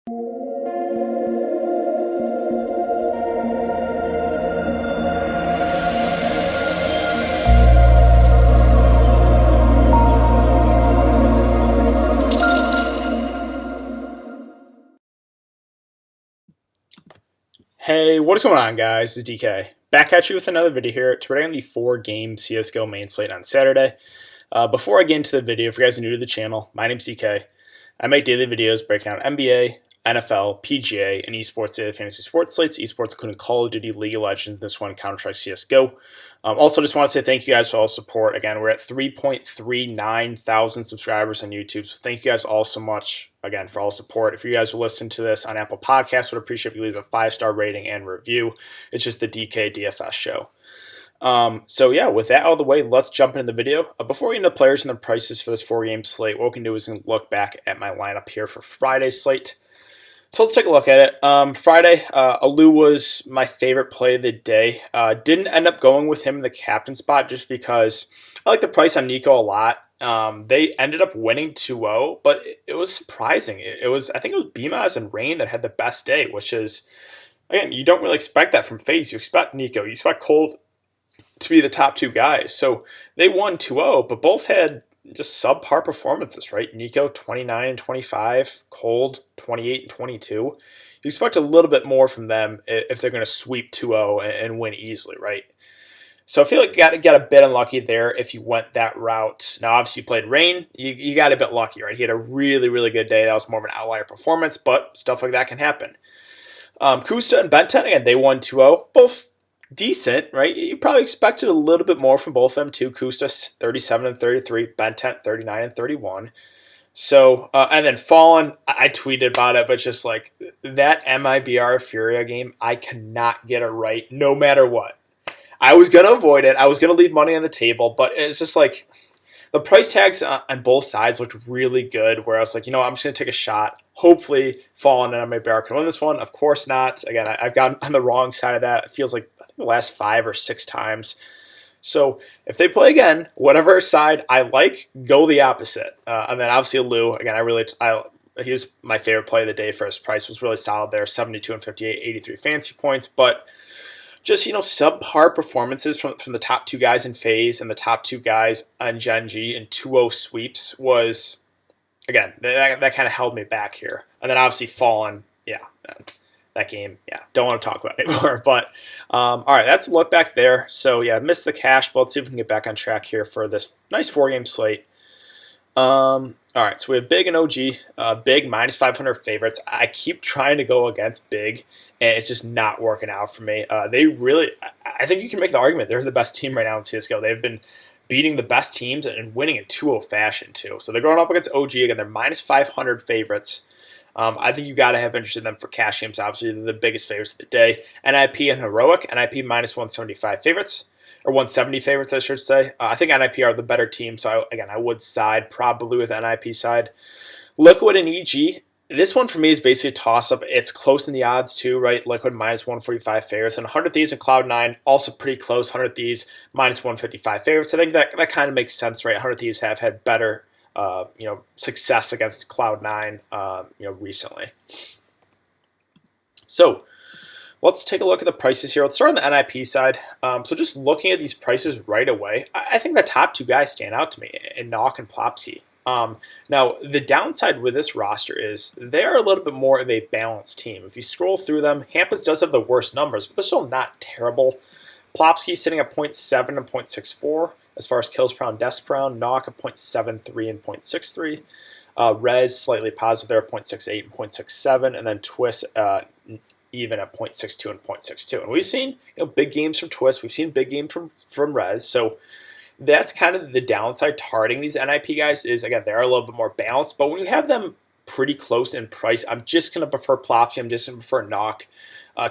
Hey, what is going on, guys? It's DK. Back at you with another video here. Today on the 4-game CSGO main slate on Saturday. Before I get into the video, if you guys are new to the channel, my name's DK. I make daily videos breaking down NBA, NFL, PGA, and esports daily fantasy sports slates. Esports including Call of Duty, League of Legends, this one, Counter-Strike, CSGO. Also, just want to say thank you guys for all the support. Again, we're at 3.39 thousand subscribers on YouTube, so thank you guys all so much, again, for all the support. If you guys are listening to this on Apple Podcasts, would appreciate if you leave a 5-star rating and review. It's just the DK DFS show. So yeah, with that out of the way, let's jump into the video. Before we get into the players and the prices for this 4-game slate, what we can do is look back at my lineup here for Friday's slate. So let's take a look at it. Friday, Alu was my favorite play of the day. Didn't end up going with him in the captain spot just because I like the price on Nico a lot. They ended up winning 2-0, but it was surprising. I think it was BMAS and Rain that had the best day, which is, again, you don't really expect that from FaZe. You expect Nico, you expect Cold to be the top two guys. So they won 2-0, but both had just subpar performances, right? Nico 29 and 25, Cold 28 and 22. You expect a little bit more from them if they're going to sweep 2-0 and win easily, right? So I feel like you got a bit unlucky there if you went that route. Now, obviously, you played Rain. You got a bit lucky, right? He had a really, really good day. That was more of an outlier performance, but stuff like that can happen. Kusta and Benten, again, they won 2-0. Both decent, right? You probably expected a little bit more from both of them too. Kusta 37 and 33, Bentent 39 and 31. So, and then Fallen, I tweeted about it, but just like that MIBR Furia game, I cannot get it right no matter what. I was going to avoid it. I was going to leave money on the table, but it's just like the price tags on both sides looked really good, where I was like, I'm just going to take a shot. Hopefully Fallen and MIBR can win this one. Of course not. Again, I've gotten on the wrong side of that. It feels like the last 5 or 6 times. So if they play again, whatever side I like, go the opposite. And then obviously Lou, again, he was my favorite play of the day for his price. Was really solid there, 72 and 58, 83 fantasy points. But just, subpar performances from the top 2 guys in FaZe and the top 2 guys on Gen G and 2-0 sweeps was, again, that kind of held me back here. And then obviously Fallen, yeah, that game, yeah, don't want to talk about it anymore. But, all right, that's a look back there. So, yeah, missed the cash, but let's see if we can get back on track here for this nice 4-game slate. All right, so we have Big and OG. Big, minus 500 favorites. I keep trying to go against Big, and it's just not working out for me. I think you can make the argument they're the best team right now in CSGO. They've been beating the best teams and winning in 2-0 fashion, too. So they're going up against OG. Again, they're minus 500 favorites. I think you got to have interest in them for cash games. Obviously, they're the biggest favorites of the day. NIP and Heroic. NIP minus 175 favorites, or 170 favorites, I should say. I think NIP are the better team, so I would side probably with the NIP side. Liquid and EG. This one for me is basically a toss-up. It's close in the odds too, right? Liquid minus 145 favorites. And 100 Thieves and Cloud9 also pretty close. 100 Thieves minus 155 favorites. I think that kind of makes sense, right? 100 Thieves have had better success against Cloud9, recently. So let's take a look at the prices here. Let's start on the NIP side. So just looking at these prices right away, I think the top 2 guys stand out to me in Nock and Plopsy. Now, the downside with this roster is they are a little bit more of a balanced team. If you scroll through them, Hampus does have the worst numbers, but they're still not terrible. Plopsky sitting at 0.7 and 0.64 as far as kills per round, deaths per round. Nock at 0.73 and 0.63. Rez slightly positive there, 0.68 and 0.67. And then Twist even at 0.62 and 0.62. And we've seen big games from Twist. We've seen big games from Rez. So that's kind of the downside targeting these NIP guys is, again, they're a little bit more balanced. But when you have them pretty close in price, I'm just going to prefer Plopsy. I'm just going to prefer Nock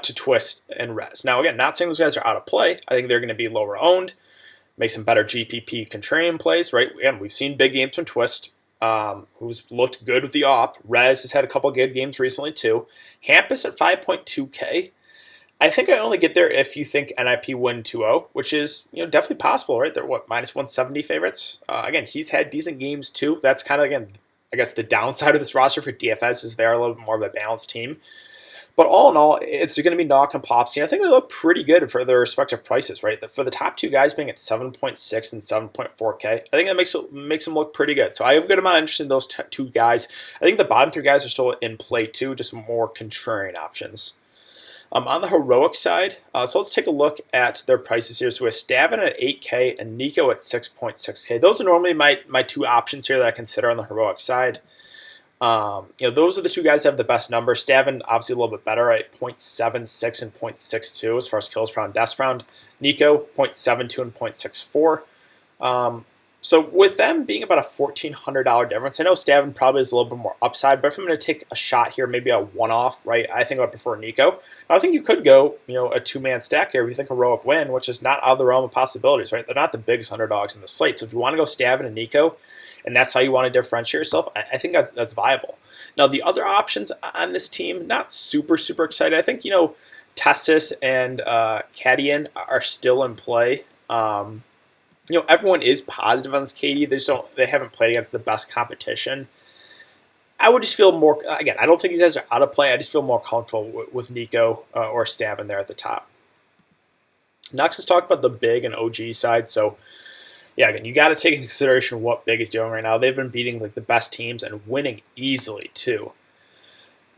to Twist and Rez. Now, again, not saying those guys are out of play. I think they're going to be lower owned, make some better GPP contrarian plays, right? Again, we've seen big games from Twist, who's looked good with the op. Rez has had a couple good games recently, too. Hampus at 5.2K. I think I only get there if you think NIP win 2-0, which is definitely possible, right? They're minus 170 favorites. Again, he's had decent games, too. That's kind of, again, I guess the downside of this roster for DFS is they're a little bit more of a balanced team. But all in all, it's going to be Knock and Popsky. I think they look pretty good for their respective prices, right? For the top two guys being at 7.6 and 7.4K, I think that makes them look pretty good. So I have a good amount of interest in those two guys. I think the bottom three guys are still in play too, just more contrarian options. On the heroic side, so let's take a look at their prices here. So we have Stavin at 8K and Nico at 6.6K. Those are normally my two options here that I consider on the heroic side. Those are the two guys that have the best numbers. Stavin, obviously a little bit better at 0.76 and 0.62 as far as kills per round, deaths per round. Nico, 0.72 and 0.64. So with them being about a $1,400 difference, I know Stavin probably is a little bit more upside, but if I'm going to take a shot here, maybe a one-off, right, I think I would prefer Nico. I think you could go, a two-man stack here if you think heroic win, which is not out of the realm of possibilities, right? They're not the biggest underdogs in the slate. So if you want to go Stavin and Nico, and that's how you want to differentiate yourself, I think that's viable. Now, the other options on this team, not super, super excited. I think, Tessis and Kadian are still in play. Everyone is positive on this KD. They haven't played against the best competition. I would just feel more, again, I don't think these guys are out of play. I just feel more comfortable with Nico or Stavin there at the top. Next, let's talk about the big and OG side. So, yeah, again, you got to take into consideration what Big is doing right now. They've been beating the best teams and winning easily too.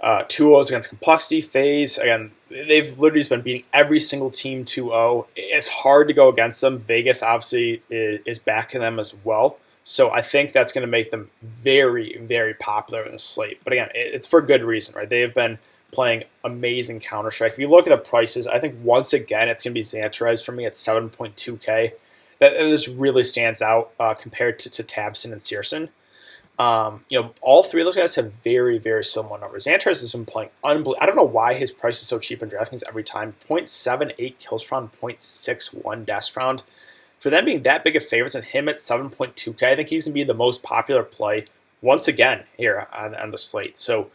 2-0s against Complexity, FaZe. Again, they've literally just been beating every single team 2-0. It's hard to go against them. Vegas obviously is backing them as well. So I think that's going to make them very, very popular in the slate. But again, it's for good reason, right? They have been playing amazing Counter-Strike. If you look at the prices, I think once again it's going to be Xantarez for me at 7.2K. That just really stands out compared to Tabson and Searson. All three of those guys have very, very similar numbers. Xantarez has been playing unbelievable. I don't know why his price is so cheap in DraftKings every time. 0.78 kills per round, 0.61 deaths per round. For them being that big of favorites and him at 7.2K, I think he's going to be the most popular play once again here on the slate. So,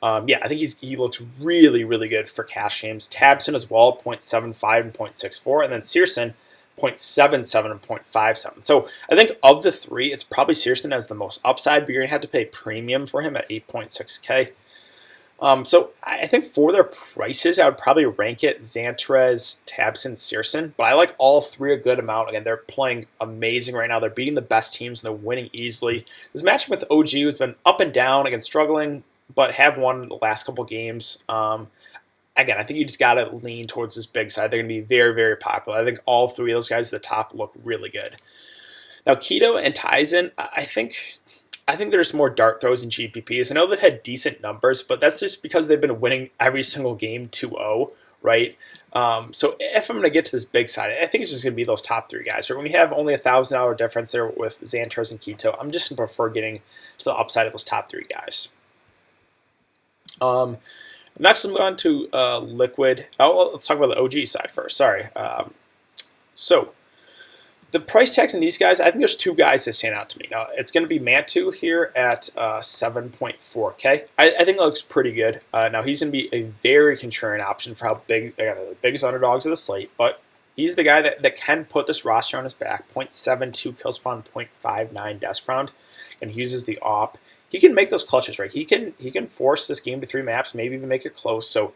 I think he looks really, really good for cash games. Tabson as well, 0.75 and 0.64. And then Searson, 0.77 and 0.57. So I think of the three, it's probably Searson as the most upside, but you're going to have to pay premium for him at 8.6K. So I think for their prices, I would probably rank it Xantarez, Tabson, Searson. But I like all three a good amount. Again, they're playing amazing right now. They're beating the best teams and they're winning easily. This matchup with OG has been up and down, again, struggling, but have won the last couple games. Again, I think you just got to lean towards this big side. They're going to be very, very popular. I think all three of those guys at the top look really good. Now, Keto and Tizen, I think there's more dart throws and GPPs. I know they've had decent numbers, but that's just because they've been winning every single game 2-0, right? So if I'm going to get to this big side, I think it's just going to be those top three guys. Right? When you have only $1,000 difference there with Xantarez and Keto, I'm just going to prefer getting to the upside of those top three guys. Next, I'm going to Liquid. Oh, let's talk about the OG side first. Sorry. So the price tags in these guys, I think there's two guys that stand out to me. Now, it's going to be Mantu here at 7.4K. I think it looks pretty good. Now, he's going to be a very contrarian option for how big, the biggest underdogs of the slate, but he's the guy that can put this roster on his back. 0.72 kills per round, 0.59 deaths per round, and he uses the AWP. He can make those clutches, right? He can force this game to 3 maps, maybe even make it close. So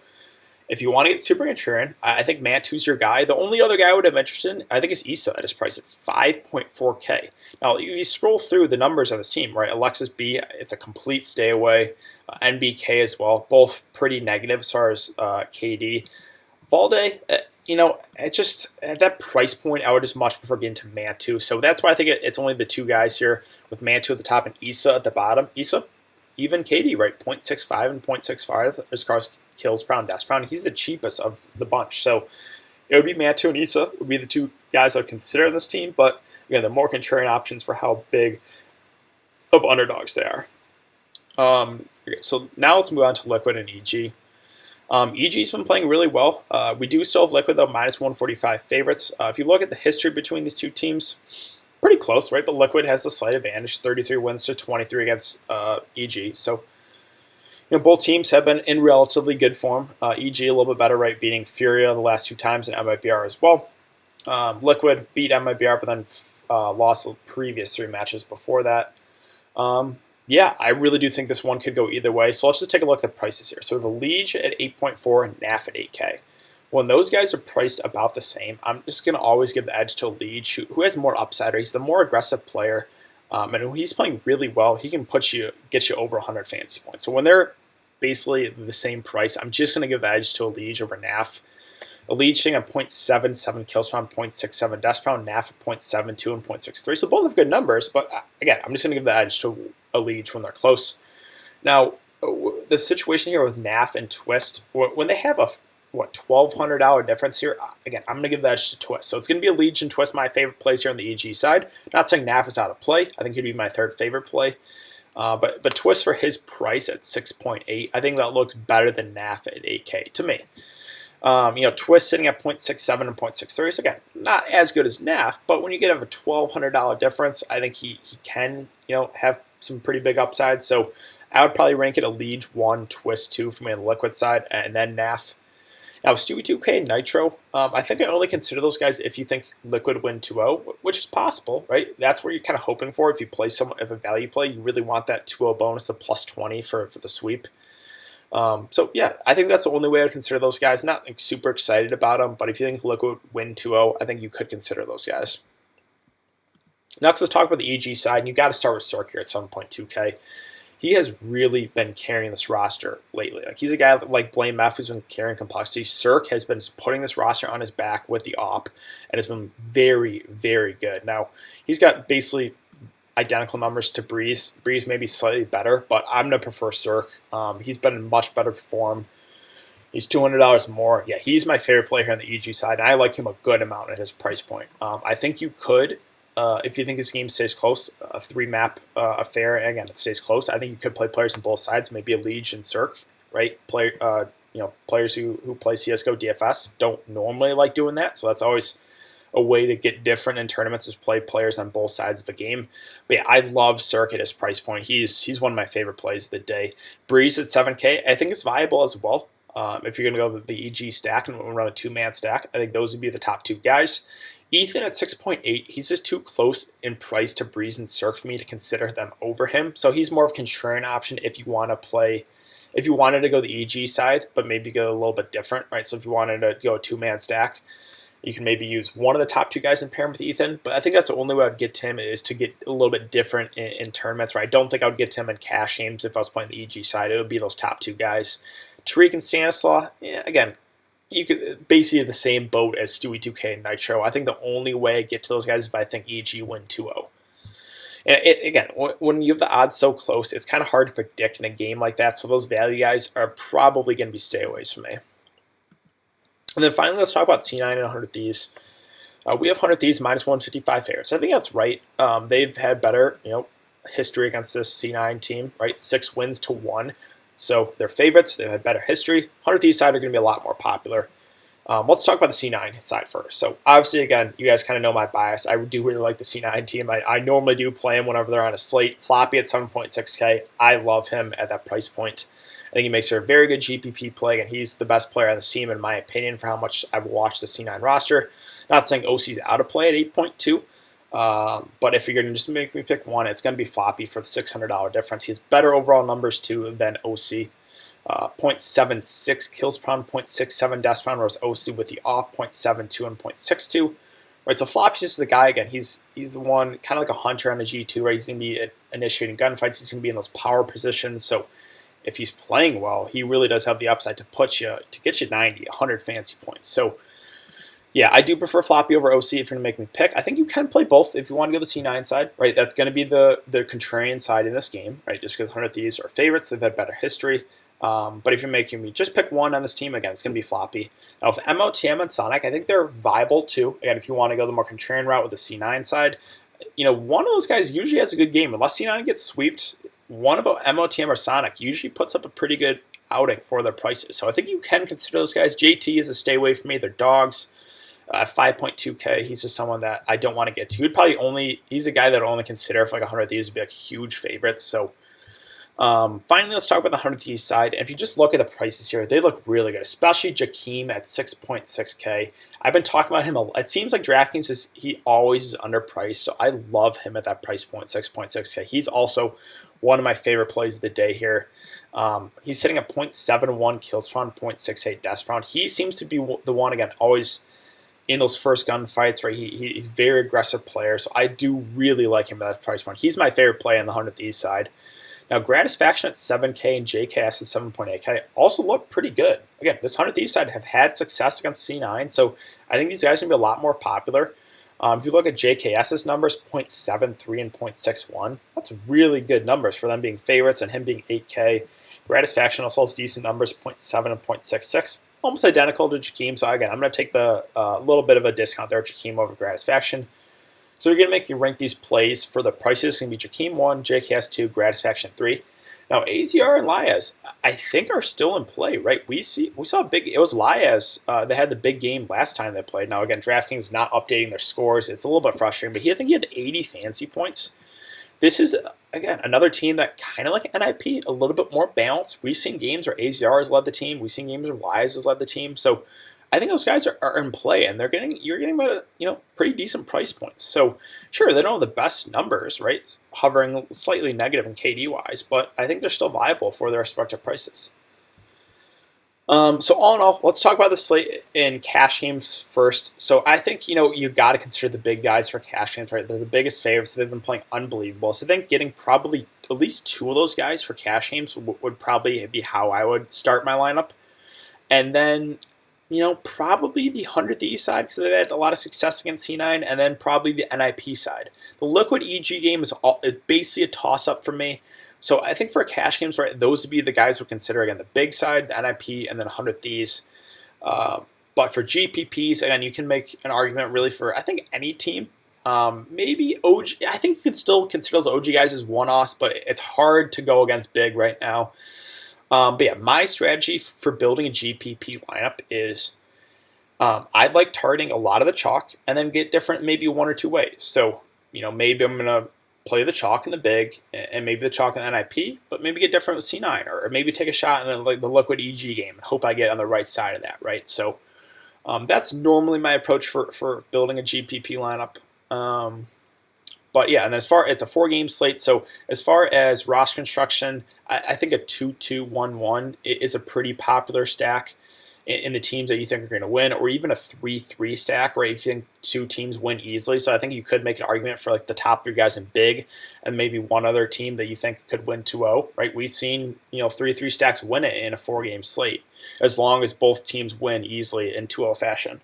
if you want to get super contrarian, I think Mantu's your guy. The only other guy I would have interest in, I think, is Issa at his price at 5.4K. Now, you scroll through the numbers on this team, right? Alexis B, it's a complete stay away. NBK as well, both pretty negative as far as KD. Valde, it just at that price point, I would just much prefer getting to Mantu. So that's why I think it's only the two guys here with Mantu at the top and Issa at the bottom. Issa, even KD, right? 0.65 and 0.65 as far as kills per round, deaths per round. He's the cheapest of the bunch. So it would be Mantu and Issa would be the two guys I would consider in this team. But again, the more contrarian options for how big of underdogs they are. Okay, so now let's move on to Liquid and EG. EG's been playing really well. We do still have Liquid, though, minus 145 favorites. If you look at the history between these two teams, pretty close, right? But Liquid has the slight advantage, 33 wins to 23 against EG. So, both teams have been in relatively good form. EG a little bit better, right, beating Furia the last 2 times and MIBR as well. Liquid beat MIBR, but then lost the previous 3 matches before that. Yeah, I really do think this one could go either way. So let's just take a look at the prices here. So we have a Liege at 8.4 and NAF at 8K. When those guys are priced about the same, I'm just going to always give the edge to a Liege who has more upside, or he's the more aggressive player. And when he's playing really well, he can get you over 100 fantasy points. So when they're basically the same price, I'm just going to give the edge to a Liege over NAF. A Liege sitting at 0.77 kills per pound, 0.67 deaths per pound, NAF at 0.72 and 0.63. So both have good numbers, but again, I'm just going to give the edge to a Liege when they're close. Now, the situation here with NAF and Twist, when they have a $1,200 difference here, again, I'm going to give the edge to Twist. So it's going to be a Liege and Twist, my favorite plays here on the EG side. Not saying NAF is out of play. I think he'd be my third favorite play. But Twist for his price at 6.8, I think that looks better than NAF at 8K to me. Twist sitting at 0.67 and 0.63. So again, not as good as NAF, but when you get a $1,200 difference, I think he can, have some pretty big upside. So I would probably rank it a Liege 1, Twist 2 for me on the liquid side, and then NAF. Now, Stewie 2K and Nitro, I think I only consider those guys if you think Liquid win 2-0, which is possible, right? That's where you're kind of hoping for. If you play if a value play, you really want that 2-0 bonus, the plus 20 for the sweep. So yeah, I think that's the only way I'd consider those guys. Not like super excited about them, but if you think Liquid win 2-0, I think you could consider those guys. Next, let's talk about the EG side, and you got to start with Sork here at 7.2K. He has really been carrying this roster lately. Like, he's a guy like Blame F who's been carrying complexity. Cirque has been putting this roster on his back with the op and has been very, very good. Now, he's got basically identical numbers to Breeze. Breeze may be slightly better, but I'm going to prefer Cirque. He's been in much better form. He's $200 more. Yeah, he's my favorite player here on the EG side, and I like him a good amount at his price point. I think you could, if you think this game stays close, a 3-map affair, and again, it stays close, I think you could play players on both sides, maybe a Liege and Cirque, right? Players who play CSGO DFS don't normally like doing that, so that's always a way to get different in tournaments is play players on both sides of a game. But yeah, I love Cirque at his price point. He's one of my favorite plays of the day. Breeze at 7K, I think it's viable as well. If you're going to go with the EG stack and run a 2-man stack, I think those would be the top 2 guys. Ethan at 6.8, he's just too close in price to Breeze and Cirque for me to consider them over him. So he's more of a contrarian option if you want to play, if you wanted to go the EG side, but maybe go a little bit different, right? So if you wanted to go a 2-man stack, you can maybe use one of the top 2 guys and pair him with Ethan. But I think that's the only way I would get to him is to get a little bit different in tournaments, right? I don't think I would get to him in cash games if I was playing the EG side. It would be those top 2 guys. Tariq and Stanislaw, again, you could basically the same boat as Stewie 2K and Nitro. I think the only way I get to those guys is if I think EG win 2-0. And again, when you have the odds so close, it's kind of hard to predict in a game like that. So those value guys are probably going to be stayaways for me. And then finally, let's talk about C9 and 100 Thieves. We have 100 Thieves minus 155 favorites. I think that's right. They've had better, history against this C9 team, right? 6 wins to 1. So they're favorites. They've had better history. 100 Thieves side are going to be a lot more popular. Let's talk about the C9 side first. So obviously, again, you guys kind of know my bias. I do really like the C9 team. I normally do play him whenever they're on a slate. Floppy at 7.6K. I love him at that price point. I think he makes for a very good GPP play, and he's the best player on this team, in my opinion, for how much I've watched the C9 roster. Not saying OC's out of play at 8.2, but if you're going to just make me pick one, it's going to be Floppy for the $600 difference. He has better overall numbers, too, than OC. 0.76 kills per pound, 0.67 deaths per pound, whereas OC with the off 0.72 and 0.62. Right, so Floppy's just the guy, again, he's the one, kind of like a hunter on a G2, right? He's going to be initiating gunfights. He's going to be in those power positions, so if he's playing well, he really does have the upside to get you 90, 100 fantasy points. So, yeah, I do prefer Floppy over OC if you're going to make me pick. I think you can play both if you want to go the C9 side, right? That's going to be the contrarian side in this game, right? Just because 100 Thieves are favorites. They've had better history. But if you're making me just pick one on this team, again, it's going to be Floppy. Now, with MOTM and Sonic, I think they're viable too. Again, if you want to go the more contrarian route with the C9 side, one of those guys usually has a good game. Unless C9 gets swept, one of MOTM or Sonic usually puts up a pretty good outing for their prices. So I think you can consider those guys. JT is a stay away from me. They're dogs. 5.2K, he's just someone that I don't want to get to. He's a guy that I'll only consider if like 100 Thieves would be like huge favorites. So finally, let's talk about the 100 Thieves side. And if you just look at the prices here, they look really good, especially Jakeem at 6.6K. I've been talking about him. It seems like Draftkings he always is underpriced, so I love him at that price point, 6.6K. He's also one of my favorite plays of the day here. He's sitting at 0.71 kills per round, 0.68 deaths per round. He seems to be the one, again, always in those first gun fights, right? He's a very aggressive player, so I do really like him at that price point. He's my favorite play on the 100 Thieves side. Now, Gratisfaction at 7K and JKS at 7.8K also look pretty good. Again, this 100 Thieves side have had success against C9, so I think these guys are going to be a lot more popular. If you look at JKS's numbers, 0.73 and 0.61, that's really good numbers for them being favorites and him being 8K. Gratisfaction also has decent numbers, 0.7 and 0.66. Almost identical to Jakeem, so again, I'm going to take the little bit of a discount there, Jakeem over Gratisfaction. So you're going to make you rank these plays for the prices. It's going to be Jakeem 1, JKS 2, Gratisfaction 3. Now, AZR and Liaz, I think, are still in play, right? We saw a big, it was Liaz. They had the big game last time they played. Now, again, Draftkings is not updating their scores. It's a little bit frustrating, but I think he had 80 fantasy points. This is, again, another team that kind of like NIP, a little bit more balanced. We've seen games where AZR has led the team. We've seen games where Liaz has led the team. So I think those guys are in play, and you're getting about pretty decent price points. So sure, they don't have the best numbers, right? Hovering slightly negative in KD wise, but I think they're still viable for their respective prices. So all in all, let's talk about the slate in cash games first. So I think you got to consider the big guys for cash games, right? They're the biggest favorites. They've been playing unbelievable. So I think getting probably at least two of those guys for cash games would probably be how I would start my lineup, and then probably the 100 Thieves side because they've had a lot of success against C9, and then probably the NIP side. The Liquid EG game is basically a toss-up for me. So I think for cash games, right, those would be the guys we'll consider, again, the big side, the NIP, and then 100 Thieves. But for GPPs, again, you can make an argument really for, I think, any team. Maybe OG. I think you can still consider those OG guys as one-offs, but it's hard to go against big right now. But yeah, my strategy for building a GPP lineup is I'd like targeting a lot of the chalk and then get different maybe one or two ways. So, maybe I'm going to play the chalk in the big and maybe the chalk in the NIP, but maybe get different with C9 or maybe take a shot in the Liquid EG game and hope I get on the right side of that, right? So that's normally my approach for building a GPP lineup. But yeah, and it's a 4-game slate. So as far as roster construction, I think a 2-2-1-1 is a pretty popular stack in the teams that you think are going to win, or even a 3-3 stack, right? If you think two teams win easily. So I think you could make an argument for like the top 3 guys in big and maybe one other team that you think could win 2-0, right? We've seen 3-3 stacks win it in a 4-game slate as long as both teams win easily in 2-0 fashion.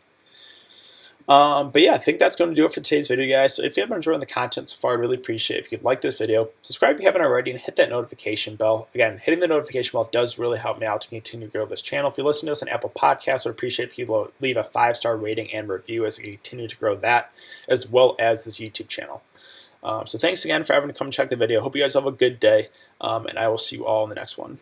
But yeah, I think that's going to do it for today's video, guys. So if you have been enjoying the content so far, I'd really appreciate it if you could like this video, subscribe if you haven't already, and hit that notification bell. Again, hitting the notification bell does really help me out to continue to grow this channel. If you listen to us on Apple Podcasts, I'd appreciate if you leave a 5-star rating and review as I continue to grow that, as well as this YouTube channel. So thanks again for having to come check the video. Hope you guys have a good day, and I will see you all in the next one.